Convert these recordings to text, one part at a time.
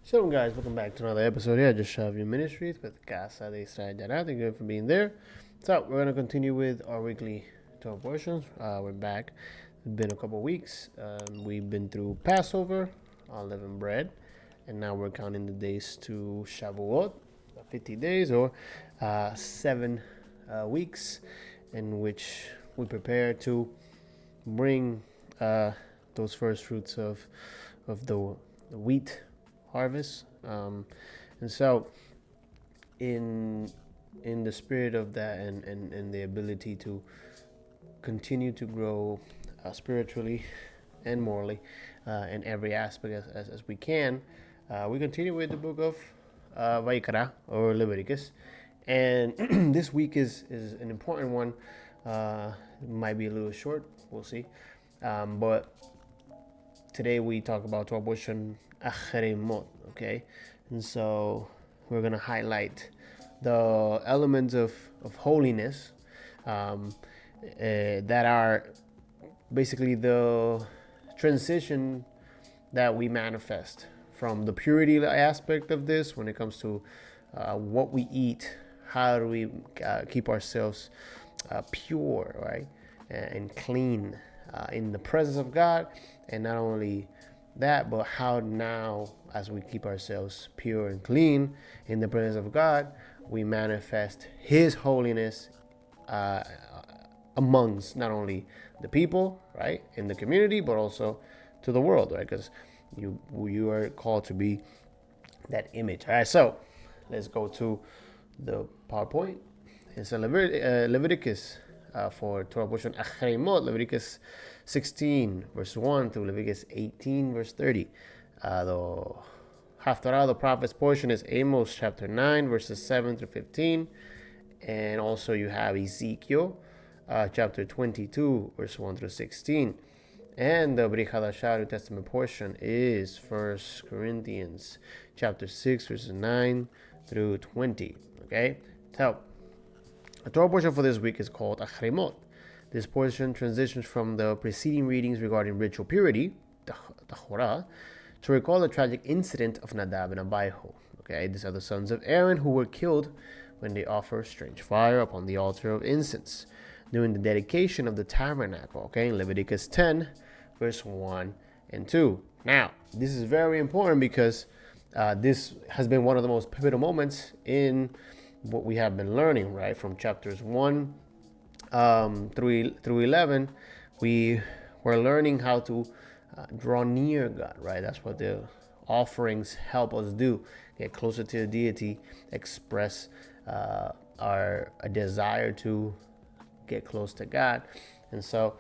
So guys, welcome back to another episode here. Just Shove Your Ministries with Casa de Israel. Thank you for being there. So we're going to continue with our weekly Torah portions. We're back. It's been a couple of weeks. We've been through Passover, unleavened bread, and now we're counting the days to Shavuot, 50 days or 7 weeks in which we prepare to bring those first fruits of the wheat harvest. And so in the spirit of that and the ability to continue to grow spiritually and morally in every aspect as we can, we continue with the book of Vayikra or Leviticus. And this week is an important one. It might be a little short, we'll see. But today we talk about Torah portion ACHAREI, okay? And so we're going to highlight the elements of holiness that are basically the transition that we manifest from the purity aspect of this when it comes to what we eat, how do we keep ourselves pure, right, and clean in the presence of God, and not only that, but how now, as we keep ourselves pure and clean in the presence of God, we manifest His holiness amongst not only the people, right, in the community, but also to the world, right? Because you are called to be that image. All right, so let's go to the PowerPoint. It's a Leviticus for Torah portion Achrei, Leviticus 16 verse 1 through Leviticus 18 verse 30. The Haftarah, the prophet's portion, is Amos chapter 9 verses 7 through 15, and also you have Ezekiel chapter 22 verse 1 through 16. And the Brit Hadashah New Testament portion is 1 Corinthians chapter 6 verses 9 through 20. Okay, so the Torah portion for this week is called Achrei. This portion transitions from the preceding readings regarding ritual purity, the Torah, to recall the tragic incident of Nadab and Abihu. Okay, these are the sons of Aaron who were killed when they offered strange fire upon the altar of incense during the dedication of the tabernacle. Okay, in Leviticus 10, verse 1 and 2. Now, this is very important because this has been one of the most pivotal moments in what we have been learning, right, from chapters 1 through 11. We were learning how to draw near God, right? That's what the offerings help us do: get closer to the deity, express our desire to get close to God. And so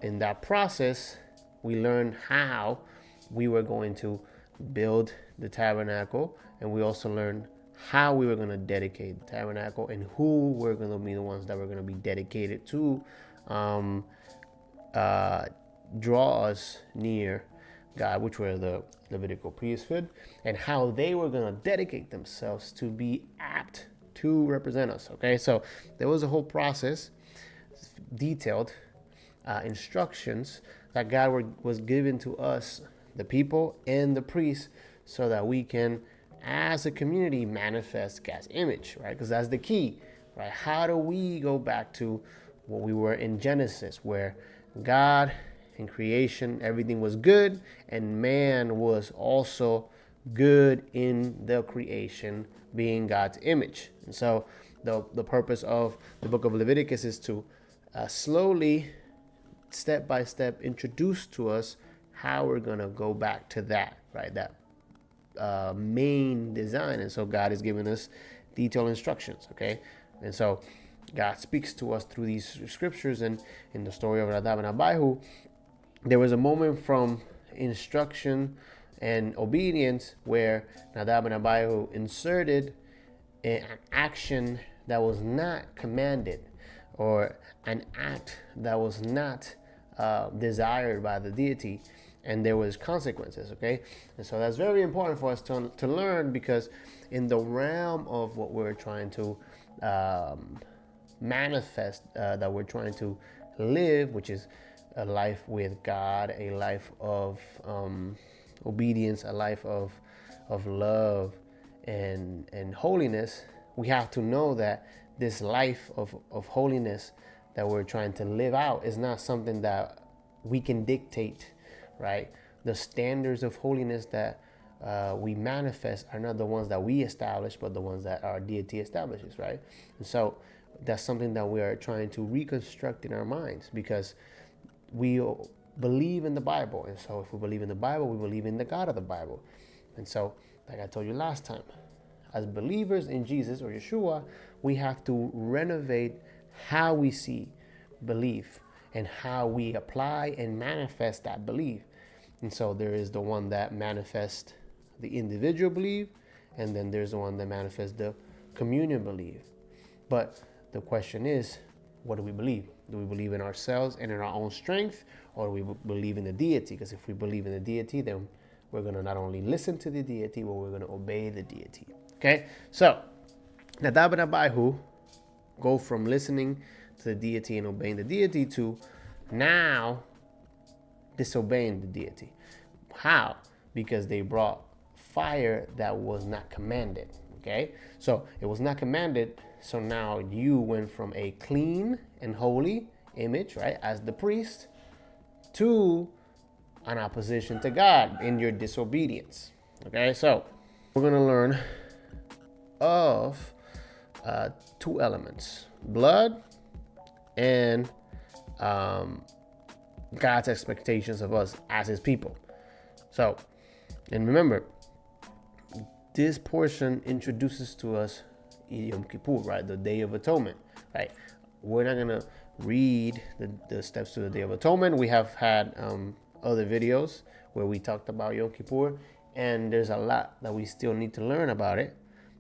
in that process, we learned how we were going to build the tabernacle, and we also learned how we were going to dedicate the tabernacle and who were going to be the ones that were going to be dedicated to draw us near God, which were the Levitical priesthood, and how they were going to dedicate themselves to be apt to represent us. Okay, so there was a whole process, detailed instructions that God was given to us, the people and the priests, so that we can, as a community, manifest God's image, right? Because that's the key, right? How do we go back to what we were in Genesis, where God in creation, everything was good, and man was also good in the creation, being God's image. And so the purpose of the book of Leviticus is to slowly, step by step, introduce to us how we're going to go back to that, right? That main design. And so God is giving us detailed instructions, okay? And so God speaks to us through these scriptures. And in the story of Nadab and Abihu, there was a moment from instruction and obedience where Nadab and Abihu inserted an action that was not commanded, or an act that was not desired by the deity, and there was consequences. Okay, and so that's very important for us to learn, because in the realm of what we're trying to manifest, that we're trying to live, which is a life with God, a life of obedience, a life of of love and holiness, we have to know that this life of holiness that we're trying to live out is not something that we can dictate, right? The standards of holiness that we manifest are not the ones that we establish, but the ones that our deity establishes, right? And so that's something that we are trying to reconstruct in our minds, because we believe in the Bible. And so if we believe in the Bible, we believe in the God of the Bible. And so, like I told you last time, as believers in Jesus or Yeshua, we have to renovate how we see belief and how we apply and manifest that belief. And so there is the one that manifests the individual belief, and then there's the one that manifests the communion belief. But the question is, what do we believe? Do we believe in ourselves and in our own strength, or do we believe in the deity? Because if we believe in the deity, then we're going to not only listen to the deity, but we're going to obey the deity. Okay? So, Nadab and Abihu go from listening to the deity and obeying the deity to now disobeying the deity. How? Because they brought fire that was not commanded. Okay? So, it was not commanded. So now you went from a clean and holy image, right, as the priest, to an opposition to God in your disobedience. Okay, so we're going to learn of two elements: blood and God's expectations of us as his people. So, and remember, this portion introduces to us Yom Kippur, right? The Day of Atonement, right? We're not gonna read the steps to the Day of Atonement. We have had other videos where we talked about Yom Kippur, and there's a lot that we still need to learn about it.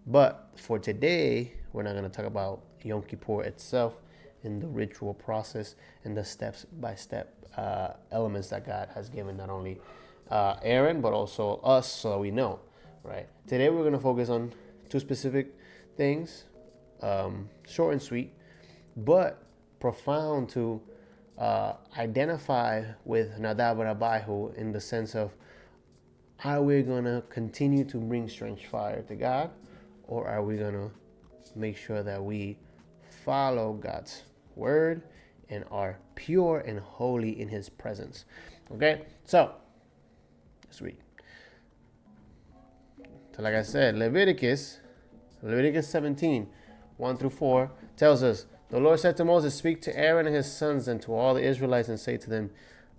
But for today, we're not gonna talk about Yom Kippur itself and the ritual process and the step-by-step elements that God has given not only Aaron but also us, so we know, right? Today we're gonna focus on two specific things, short and sweet, but profound to identify with Nadab and Abihu, in the sense of, are we going to continue to bring strange fire to God, or are we going to make sure that we follow God's word and are pure and holy in his presence? Okay, so let's read. So like I said, Leviticus 17, 1 through 4 tells us, the Lord said to Moses, speak to Aaron and his sons and to all the Israelites and say to them,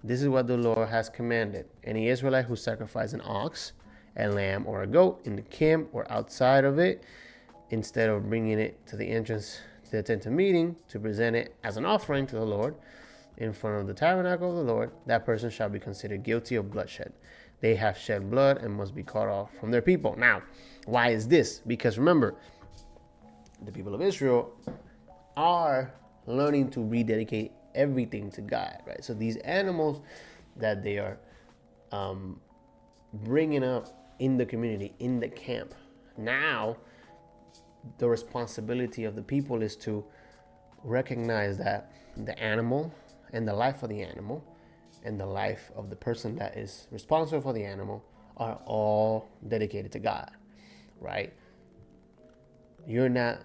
this is what the Lord has commanded. Any Israelite who sacrifices an ox, a lamb, or a goat in the camp or outside of it, instead of bringing it to the entrance to the tent of meeting to present it as an offering to the Lord in front of the tabernacle of the Lord, that person shall be considered guilty of bloodshed. They have shed blood and must be cut off from their people. Now, why is this? Because remember, the people of Israel are learning to rededicate everything to God, right? So these animals that they are bringing up in the community, in the camp, now the responsibility of the people is to recognize that the animal and the life of the animal and the life of the person that is responsible for the animal are all dedicated to God, right? You're not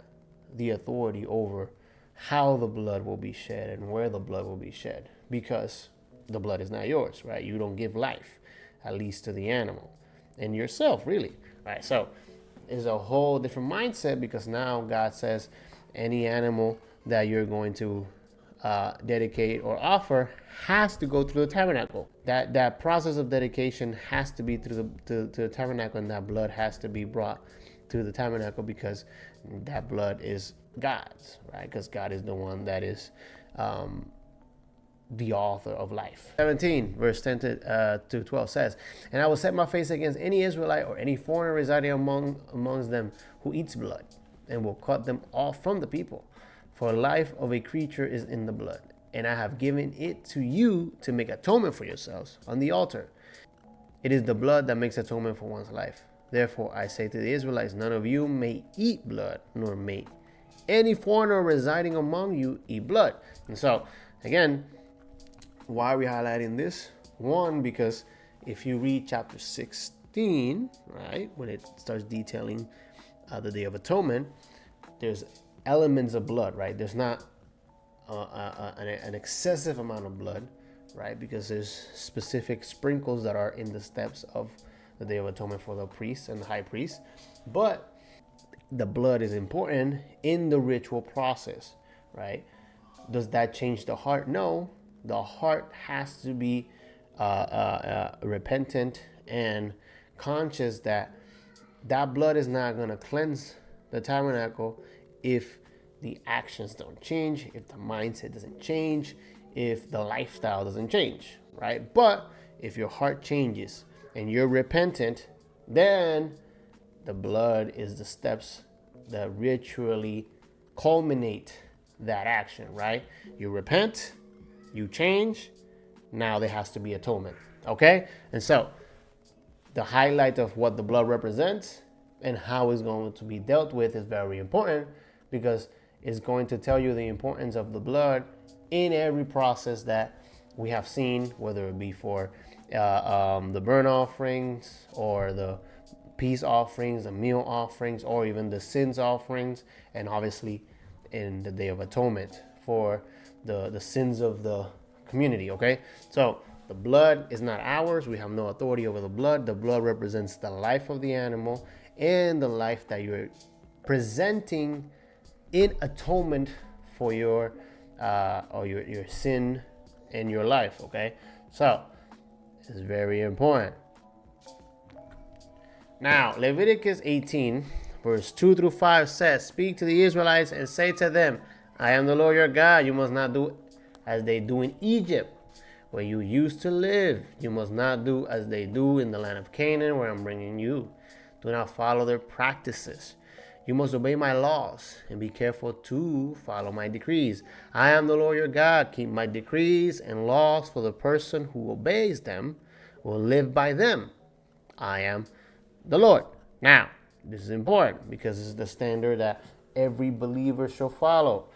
the authority over how the blood will be shed and where the blood will be shed, because the blood is not yours, right? You don't give life, at least to the animal and yourself, really, right? So it's a whole different mindset, because now God says any animal that you're going to dedicate or offer has to go through the tabernacle. That process of dedication has to be through the tabernacle, and that blood has to be brought to the tabernacle, because that blood is God's, right? Because God is the one that is the author of life. 17 verse 10 to 12 says, and I will set my face against any Israelite or any foreigner residing amongst them who eats blood, and will cut them off from the people. For life of a creature is in the blood, and I have given it to you to make atonement for yourselves on the altar. It is the blood that makes atonement for one's life. Therefore I say to the Israelites, none of you may eat blood, nor may any foreigner residing among you eat blood. And so, again, why are we highlighting this? One, because if you read chapter 6 15, right, when it starts detailing the Day of Atonement, there's elements of blood, right? There's not an excessive amount of blood, right? Because there's specific sprinkles that are in the steps of the Day of Atonement for the priest and the high priest. But the blood is important in the ritual process, right? Does that change the heart? No. The heart has to be repentant and conscious that that blood is not going to cleanse the tabernacle if the actions don't change, if the mindset doesn't change, if the lifestyle doesn't change, right? But if your heart changes and you're repentant, then the blood is the steps that ritually culminate that action, right? You repent, you change, now there has to be atonement, okay? And so the highlight of what the blood represents and how it's going to be dealt with is very important, because it's going to tell you the importance of the blood in every process that we have seen, whether it be for the burnt offerings or the peace offerings, the meal offerings, or even the sins offerings, and obviously in the Day of Atonement for the sins of the community, okay? So the blood is not ours. We have no authority over the blood. The blood represents the life of the animal and the life that you're presenting in atonement for your your sin in your life, okay? So it's very important. Now, Leviticus 18, verse 2 through 5 says, "Speak to the Israelites and say to them, I am the Lord your God. You must not do as they do in Egypt, where you used to live. You must not do as they do in the land of Canaan, where I'm bringing you. Do not follow their practices. You must obey my laws and be careful to follow my decrees. I am the Lord your God. Keep my decrees and laws, for the person who obeys them will live by them. I am the Lord." Now, this is important because this is the standard that every believer shall follow.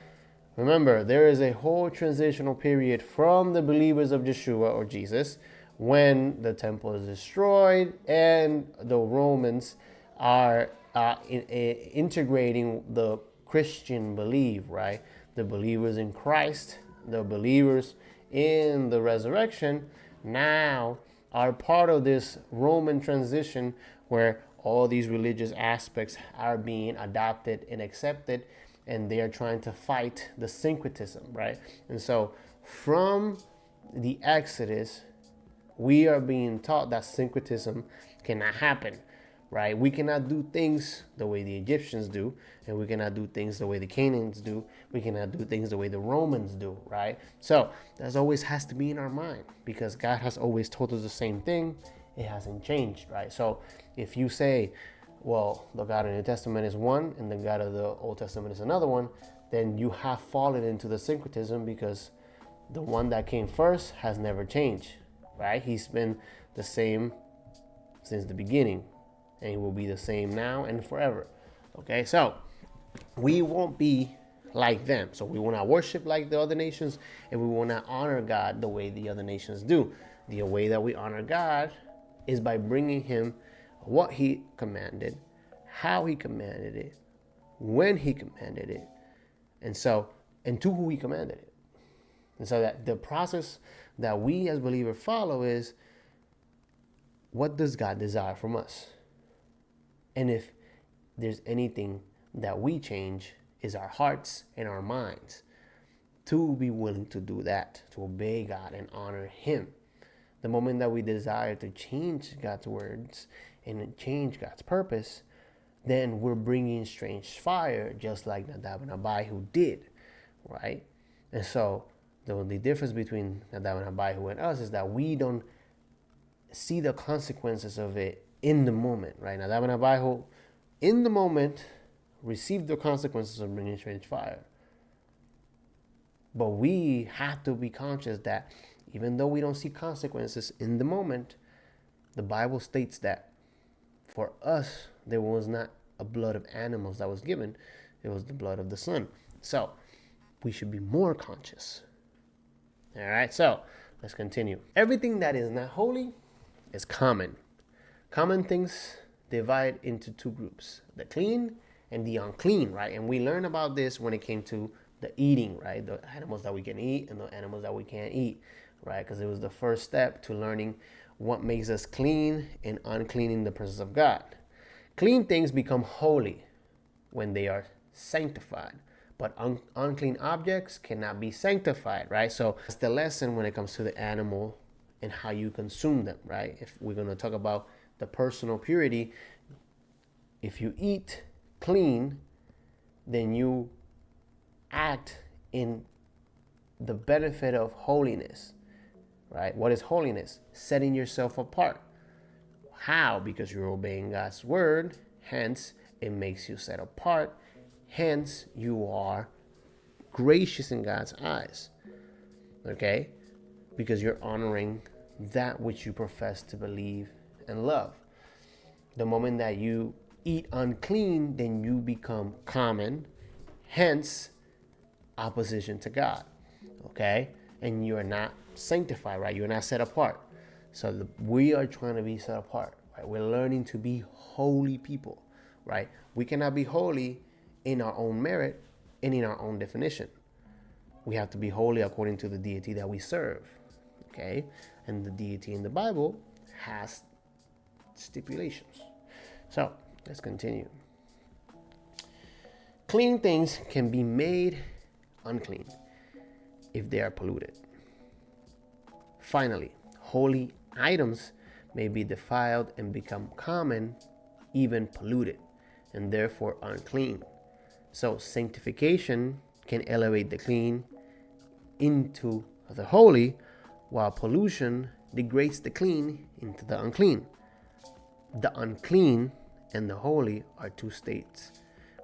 Remember, there is a whole transitional period from the believers of Yeshua or Jesus, when the temple is destroyed and the Romans are integrating the Christian belief, right? The believers in Christ, the believers in the resurrection, now are part of this Roman transition where all these religious aspects are being adopted and accepted, and they are trying to fight the syncretism, right? And so from the Exodus, we are being taught that syncretism cannot happen, right? We cannot do things the way the Egyptians do, and we cannot do things the way the Canaanites do. We cannot do things the way the Romans do, right? So that always has to be in our mind, because God has always told us the same thing. It hasn't changed, right? So if you say, well, the God of the New Testament is one and the God of the Old Testament is another one, then you have fallen into the syncretism, because the one that came first has never changed, right? He's been the same since the beginning, and he will be the same now and forever. Okay, so we won't be like them. So we will not worship like the other nations, and we will not honor God the way the other nations do. The way that we honor God is by bringing him what he commanded, how he commanded it, when he commanded it, and to who he commanded it. And so that the process that we as believers follow is, what does God desire from us? And if there's anything that we change, is our hearts and our minds to be willing to do that, to obey God and honor him. The moment that we desire to change God's words and change God's purpose, then we're bringing strange fire, just like Nadab and Abihu did, right? And so the only difference between Nadab and Abihu and us is that we don't see the consequences of it in the moment, right? Nadab and Abihu, in the moment, received the consequences of bringing strange fire. But we have to be conscious that even though we don't see consequences in the moment, the Bible states that for us, there was not a blood of animals that was given. It was the blood of the Son. So we should be more conscious. All right, so let's continue. Everything that is not holy is common, Common things divide into two groups, the clean and the unclean, right? And we learned about this when it came to the eating, right? The animals that we can eat and the animals that we can't eat, right? Because it was the first step to learning what makes us clean and unclean in the presence of God. Clean things become holy when they are sanctified, but unclean objects cannot be sanctified, right? So it's the lesson when it comes to the animal and how you consume them, right? If we're going to talk about the personal purity, if you eat clean, then you act in the benefit of holiness, right? What is holiness? Setting yourself apart. How? Because you're obeying God's word, hence it makes you set apart, hence you are gracious in God's eyes, okay? Because you're honoring that which you profess to believe and love. The moment that you eat unclean, then you become common, hence opposition to God, okay? And you are not sanctified, right? You're not set apart. So we are trying to be set apart, right? We're learning to be holy people, right? We cannot be holy in our own merit and in our own definition. We have to be holy according to the deity that we serve, okay? And the deity in the Bible has stipulations. So let's continue. Clean things can be made unclean if they are polluted. Finally, holy items may be defiled and become common, even polluted, and therefore unclean. So sanctification can elevate the clean into the holy, while pollution degrades the clean into the unclean. The unclean and the holy are two states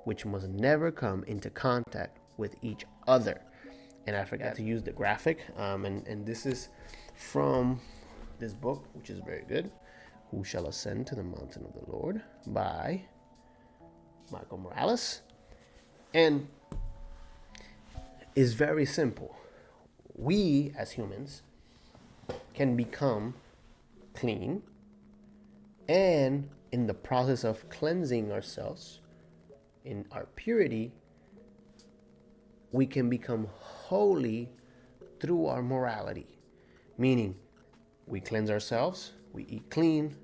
which must never come into contact with each other. And I forgot to use the graphic, and this is from this book, which is very good, Who Shall Ascend to the Mountain of the Lord by Michael Morales. And it's very simple. We as humans can become clean, and in the process of cleansing ourselves in our purity, we can become holy through our morality. Meaning, we cleanse ourselves, we eat clean,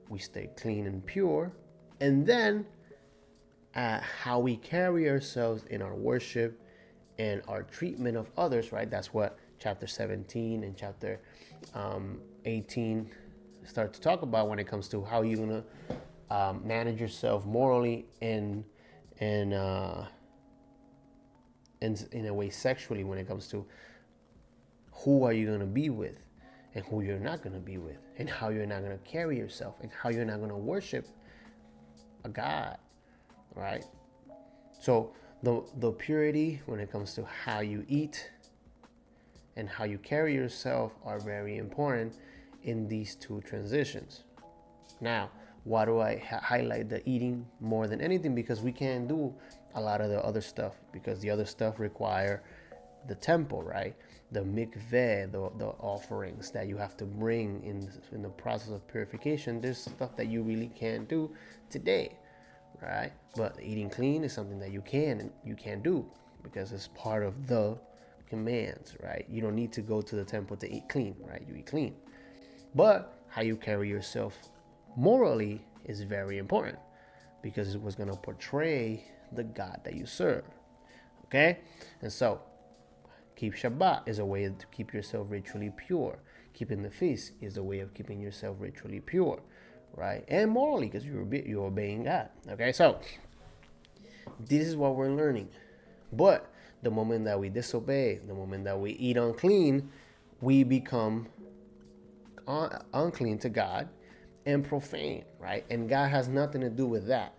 we stay clean and pure, and then how we carry ourselves in our worship and our treatment of others, right? That's what chapter 17 and chapter 18 start to talk about when it comes to how you're going to manage yourself morally and in a way sexually, when it comes to who are you going to be with and who you're not going to be with, and how you're not going to carry yourself, and how you're not going to worship a God, right? So the purity when it comes to how you eat and how you carry yourself are very important in these two transitions. Now, why do I highlight the eating more than anything? Because we can't do a lot of the other stuff, because the other stuff require the temple, right? The mikveh, the offerings that you have to bring in the process of purification. There's stuff that you really can't do today, right? But eating clean is something that you can do, because it's part of the commands, right? You don't need to go to the temple to eat clean, right? You eat clean. But how you carry yourself morally is very important, because it was going to portray the God that you serve. Okay? And so, keep Shabbat is a way to keep yourself ritually pure. Keeping the feast is a way of keeping yourself ritually pure, right? And morally, because you're obeying God. Okay? So, this is what we're learning. But the moment that we disobey, the moment that we eat unclean, we become unclean to God and profane, right? And God has nothing to do with that,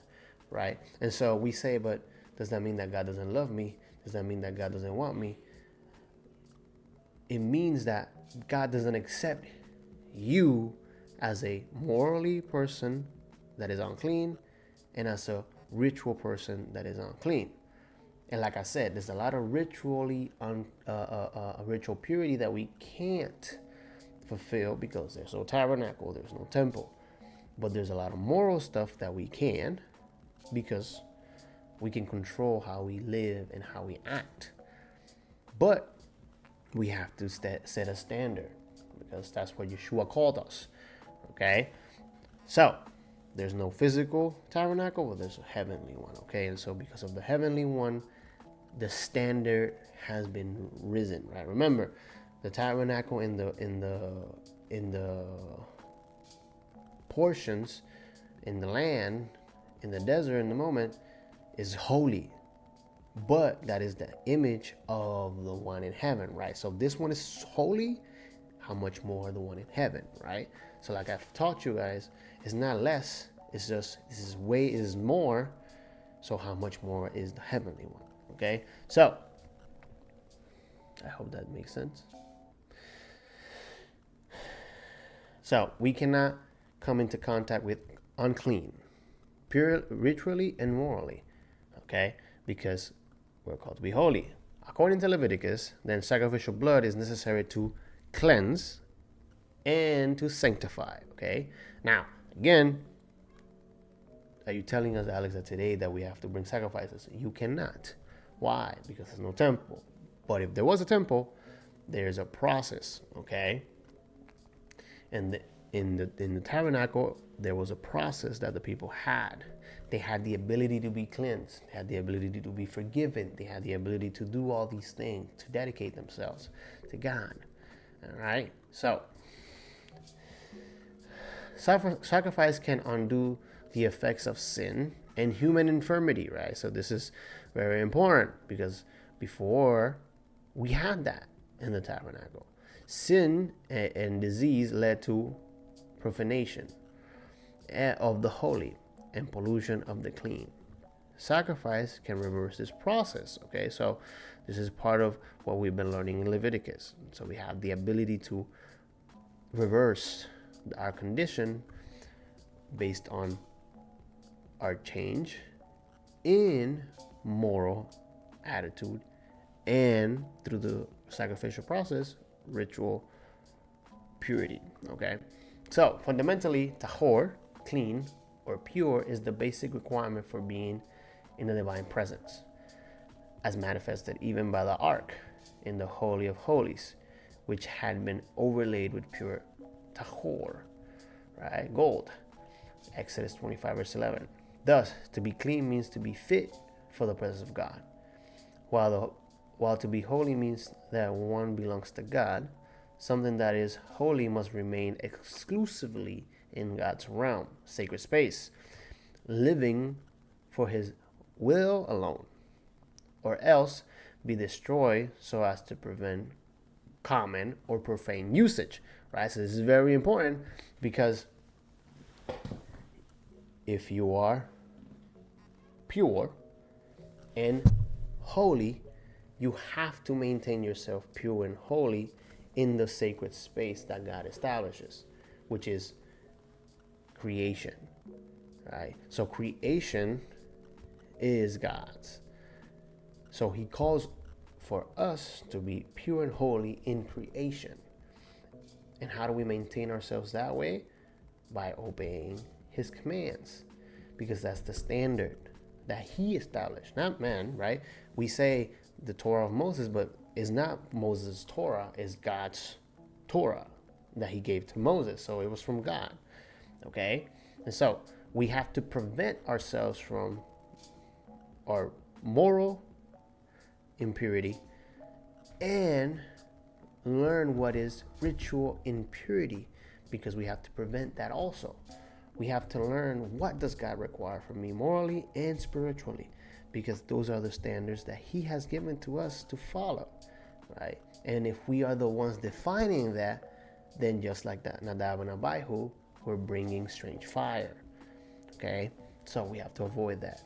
right? And so we say, but does that mean that God doesn't love me? Does that mean that God doesn't want me? It means that God doesn't accept you as a morally person that is unclean and as a ritual person that is unclean. And like I said, there's a lot of ritual purity that we can't fulfill because there's no tabernacle, there's no temple. But there's a lot of moral stuff that we can, because we can control how we live and how we act. But we have to set a standard, because that's what Yeshua called us. Okay? So, there's no physical tabernacle, but there's a heavenly one. Okay? And so because of the heavenly one, the standard has been risen, right? Remember, the tabernacle in the portions in the land, in the desert, in the moment, is holy, but that is the image of the one in heaven, right? So this one is holy. How much more the one in heaven, right? So like I've taught you guys, it's not less. It's just this is more. So how much more is the heavenly one? Okay, so I hope that makes sense. So we cannot come into contact with unclean, pure, ritually and morally, okay? Because we're called to be holy. According to Leviticus, then sacrificial blood is necessary to cleanse and to sanctify, okay? Now, again, are you telling us, Alex, that today that we have to bring sacrifices? You cannot. Why? Because there's no temple. But if there was a temple, there's a process, okay? And in the tabernacle, there was a process that the people had. They had the ability to be cleansed. They had the ability to be forgiven. They had the ability to do all these things, to dedicate themselves to God. All right? So, sacrifice can undo the effects of sin and human infirmity, right? So this is very important, because before we had that in the tabernacle. Sin and disease led to profanation of the holy and pollution of the clean. Sacrifice can reverse this process, okay? So this is part of what we've been learning in Leviticus. So we have the ability to reverse our condition based on our change in moral attitude, and through the sacrificial process, ritual purity, okay? So fundamentally, tahor, clean or pure, is the basic requirement for being in the divine presence, as manifested even by the ark in the Holy of Holies, which had been overlaid with pure tahor, right? Gold. Exodus 25 verse 11. Thus, to be clean means to be fit for the presence of God, while to be holy means that one belongs to God. Something that is holy must remain exclusively in God's realm, sacred space, living for His will alone, or else be destroyed so as to prevent common or profane usage, right? So this is very important, because if you are pure and holy, you have to maintain yourself pure and holy in the sacred space that God establishes, which is creation, right? So creation is God's. So He calls for us to be pure and holy in creation. And how do we maintain ourselves that way? By obeying His commands, because that's the standard that He established, not man, right? We say the Torah of Moses, but it's not Moses' Torah, it's God's Torah that He gave to Moses. So it was from God, okay? And so we have to prevent ourselves from our moral impurity and learn what is ritual impurity, because we have to prevent that also. We have to learn, what does God require from me morally and spiritually, because those are the standards that He has given to us to follow, right? And if we are the ones defining that, then just like that Nadab and Abihu, we're bringing strange fire, okay? So we have to avoid that.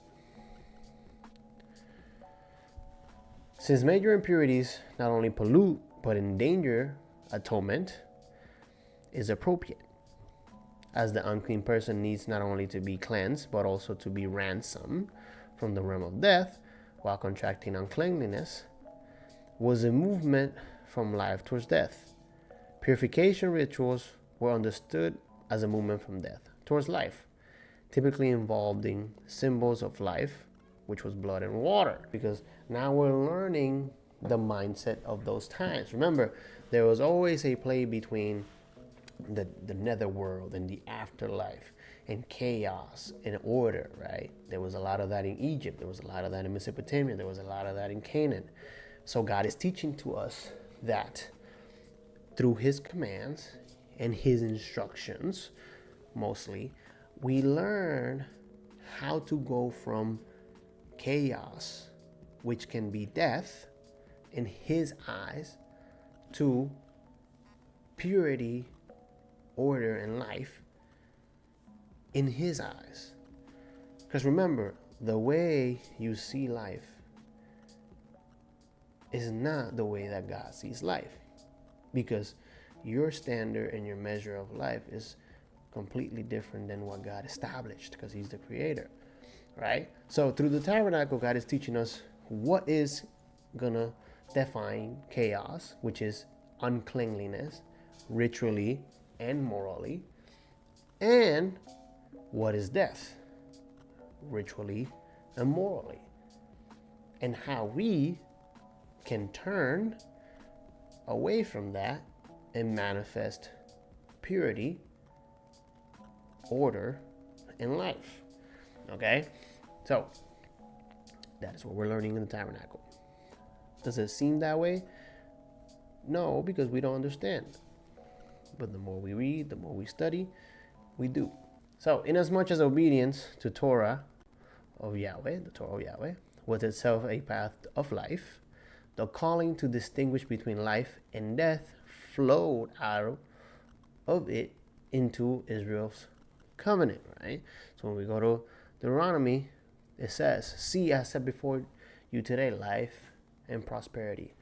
Since major impurities not only pollute but endanger atonement, is appropriate, as the unclean person needs not only to be cleansed but also to be ransomed from the realm of death while contracting uncleanliness, was a movement from life towards death. Purification rituals were understood as a movement from death towards life, typically involving symbols of life, which was blood and water. Because now we're learning the mindset of those times. Remember, there was always a play between the netherworld and the afterlife and chaos and order, right? There was a lot of that in Egypt. There was a lot of that in Mesopotamia. There was a lot of that in Canaan. So God is teaching to us that through his commands and his instructions, mostly, we learn how to go from chaos, which can be death in his eyes, to purity, order, and life in his eyes. Because remember, the way you see life is not the way that God sees life, because your standard and your measure of life is completely different than what God established, because he's the creator, right? So through the tabernacle, God is teaching us what is gonna define chaos, which is uncleanliness, ritually and morally, and what is death, ritually and morally, and how we can turn away from that and manifest purity, order, and life. Okay? So, that is what we're learning in the tabernacle. Does it seem that way? No, because we don't understand. But the more we read, the more we study, we do. So, inasmuch as obedience to Torah of Yahweh, the Torah of Yahweh, was itself a path of life, the calling to distinguish between life and death flowed out of it into Israel's covenant, right? So when we go to Deuteronomy, it says, "See, I set before you today life and prosperity,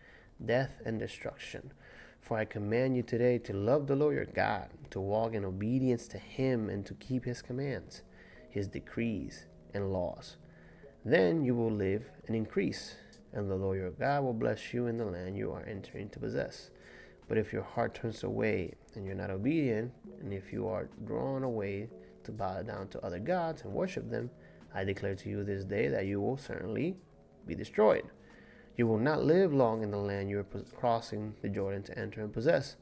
death and destruction. For I command you today to love the Lord your God, to walk in obedience to him, and to keep his commands, his decrees, and laws. Then you will live and increase, and the Lord your God will bless you in the land you are entering to possess. But if your heart turns away and you're not obedient, and if you are drawn away to bow down to other gods and worship them, I declare to you this day that you will certainly be destroyed. You will not live long in the land you are crossing the Jordan to enter and possess.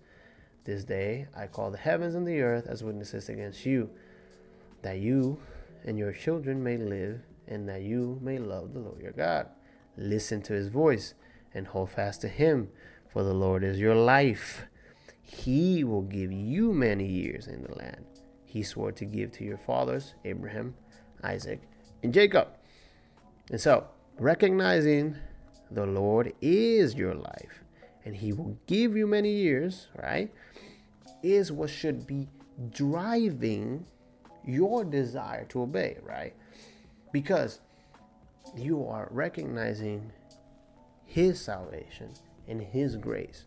This day I call the heavens and the earth as witnesses against you, that you and your children may live, and that you may love the Lord your God. Listen to his voice and hold fast to him, for the Lord is your life. He will give you many years in the land he swore to give to your fathers, Abraham, Isaac, and Jacob." And so, recognizing the Lord is your life, and he will give you many years, right, is what should be driving your desire to obey, right? Because you are recognizing his salvation and his grace,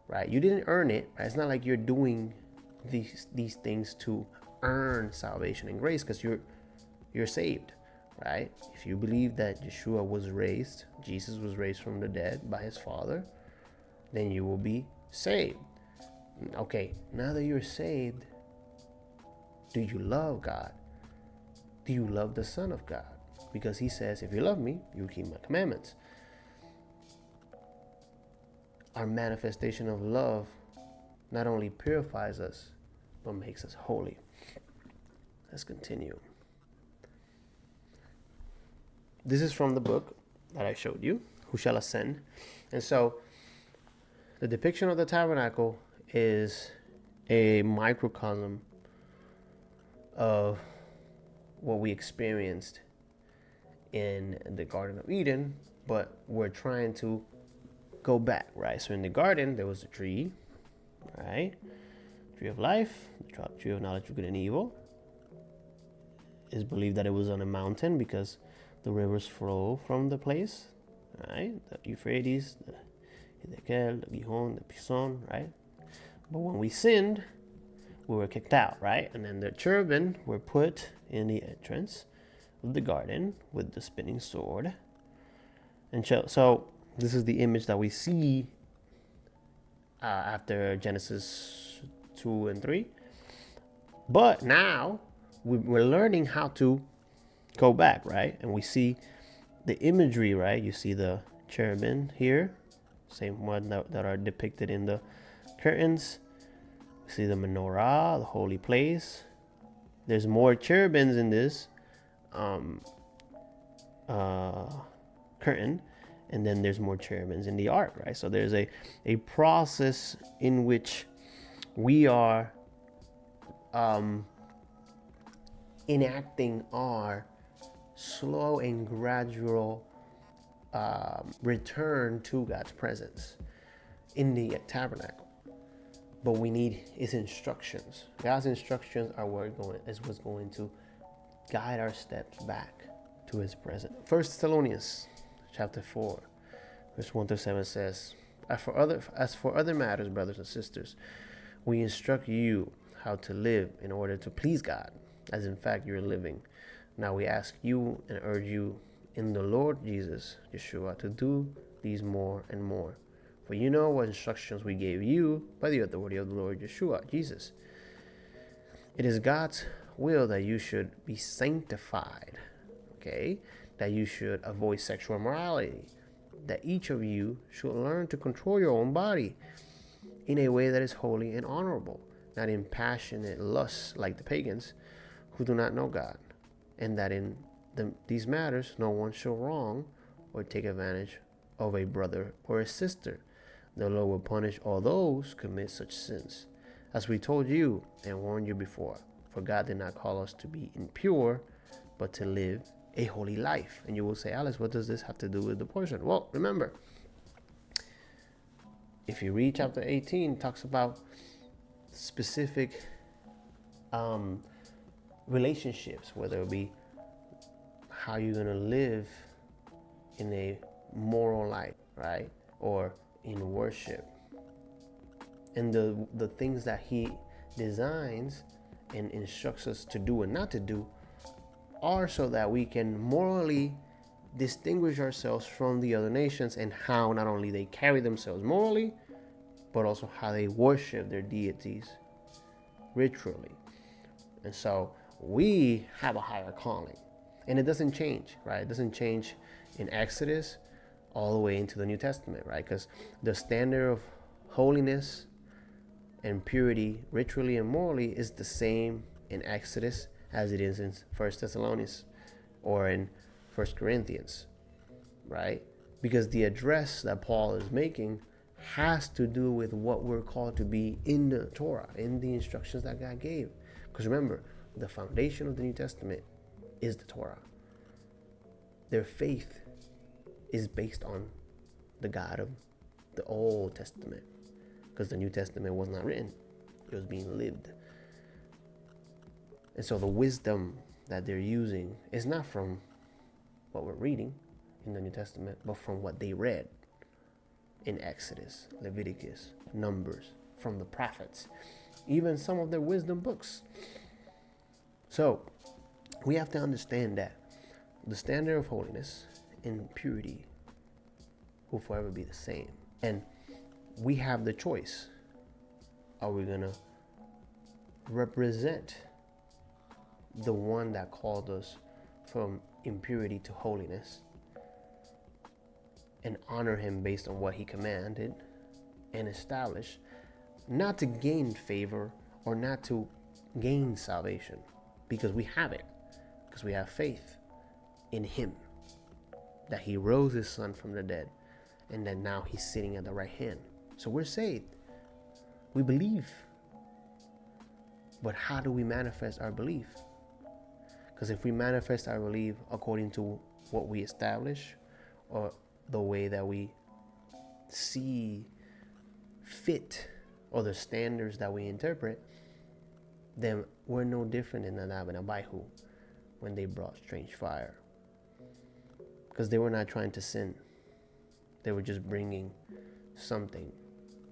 right? You didn't earn it, right? It's not like you're doing these things to earn salvation and grace, because you're saved, right? If you believe that Yeshua was raised, Jesus was raised from the dead by his Father, then you will be saved. Okay, now that you're saved, do you love God? Do you love the Son of God? Because he says, if you love me, you keep my commandments. Our manifestation of love not only purifies us, but makes us holy. Let's continue. This is from the book that I showed you, Who Shall Ascend? And so the depiction of the tabernacle is a microcosm of what we experienced in the Garden of Eden, but we're trying to go back, right? So in the garden, there was a tree, right? Tree of life, the tree of knowledge of good and evil. It's believed that it was on a mountain because the rivers flow from the place, right? The Euphrates, the Hiddekel, the Gihon, the Pison, right? But when we sinned, we were kicked out, right? And then the cherubim were put in the entrance of the garden with the spinning sword. And so this is the image that we see after Genesis 2 and 3. But now we're learning how to go back, right? And we see the imagery, right? You see the cherubim here, same one that are depicted in the curtains. We see the menorah, the holy place. There's more cherubims in this curtain, and then there's more cherubims in the ark, right? So there's a process in which we are enacting our slow and gradual return to God's presence in the tabernacle. But we need his instructions. God's instructions are what's going to guide our steps back to his presence. 1 Thessalonians chapter 4, verse 1 to 7 says, As for other matters, brothers and sisters, we instruct you how to live in order to please God, as in fact you're living. Now we ask you and urge you in the Lord Jesus, Yeshua, to do these more and more. For you know what instructions we gave you by the authority of the Lord Yeshua, Jesus. It is God's will that you should be sanctified, okay? That you should avoid sexual immorality, that each of you should learn to control your own body in a way that is holy and honorable, not in passionate lusts like the pagans who do not know God, and that in these matters no one shall wrong or take advantage of a brother or a sister. The Lord will punish all those who commit such sins, as we told you and warned you before. For God did not call us to be impure, but to live a holy life. And you will say, Alex, what does this have to do with the portion? Well, remember, if you read chapter 18, it talks about specific relationships, whether it be how you're going to live in a moral life, right? Or in worship. And the things that he designs and instructs us to do and not to do are so that we can morally distinguish ourselves from the other nations, and how not only they carry themselves morally, but also how they worship their deities ritually. And so we have a higher calling, and it doesn't change, right? It doesn't change in Exodus all the way into the New Testament, right? Because the standard of holiness and purity, ritually and morally, is the same in Exodus as it is in 1 Thessalonians or in 1 Corinthians, right? Because the address that Paul is making has to do with what we're called to be in the Torah, in the instructions that God gave. Because remember, the foundation of the New Testament is the Torah. Their faith is based on the God of the Old Testament, because the New Testament was not written, it was being lived. And so the wisdom that they're using is not from what we're reading in the New Testament, but from what they read in Exodus, Leviticus, Numbers, from the prophets, even some of their wisdom books. So we have to understand that the standard of holiness and purity will forever be the same. And we have the choice. Are we going to represent the one that called us from impurity to holiness and honor him based on what he commanded and established, not to gain favor or not to gain salvation, because we have it, because we have faith in him, that he rose his son from the dead, and that now he's sitting at the right hand. So we're saved. We believe. But how do we manifest our belief? Because if we manifest our belief according to what we establish or the way that we see fit or the standards that we interpret, then we're no different than Nadab and Abihu when they brought strange fire. Because they were not trying to sin. They were just bringing something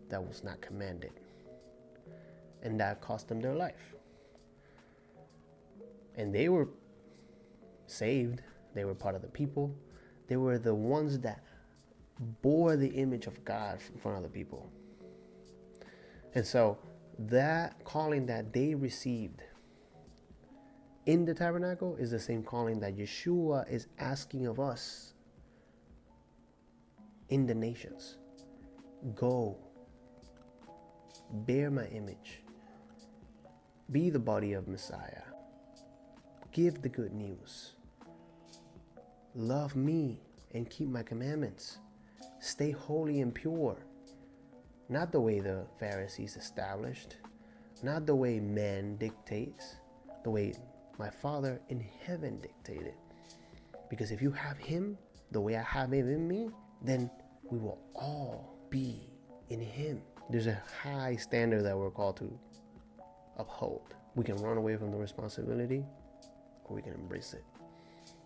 that was not commanded. And that cost them their life. And they were saved. They were part of the people. They were the ones that bore the image of God in front of the people. And so that calling that they received in the tabernacle is the same calling that Yeshua is asking of us in the nations. Go, bear my image, be the body of Messiah, give the good news, love me and keep my commandments, stay holy and pure, not the way the Pharisees established, not the way man dictates, the way my Father in heaven dictated. Because if you have him the way I have him in me, then we will all be in him. There's a high standard that we're called to uphold. We can run away from the responsibility, or we can embrace it.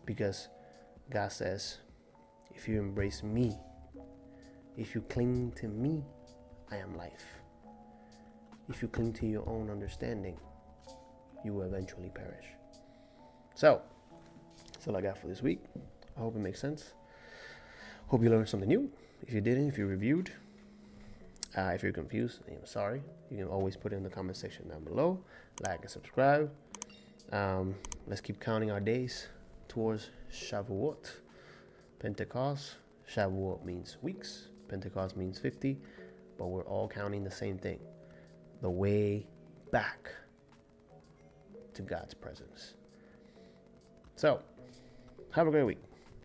Because God says, if you embrace me, if you cling to me, I am life. If you cling to your own understanding, you will eventually perish. So, that's all I got for this week. I hope it makes sense. Hope you learned something new. If you didn't, if you reviewed, if you're confused, I'm sorry. You can always put it in the comment section down below. Like and subscribe. Let's keep counting our days towards Shavuot, Pentecost. Shavuot means weeks. Pentecost means 50. But we're all counting the same thing. The way back to God's presence. So, have a great week.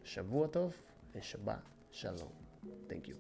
Shavuot Tov and Shabbat Shalom. Thank you.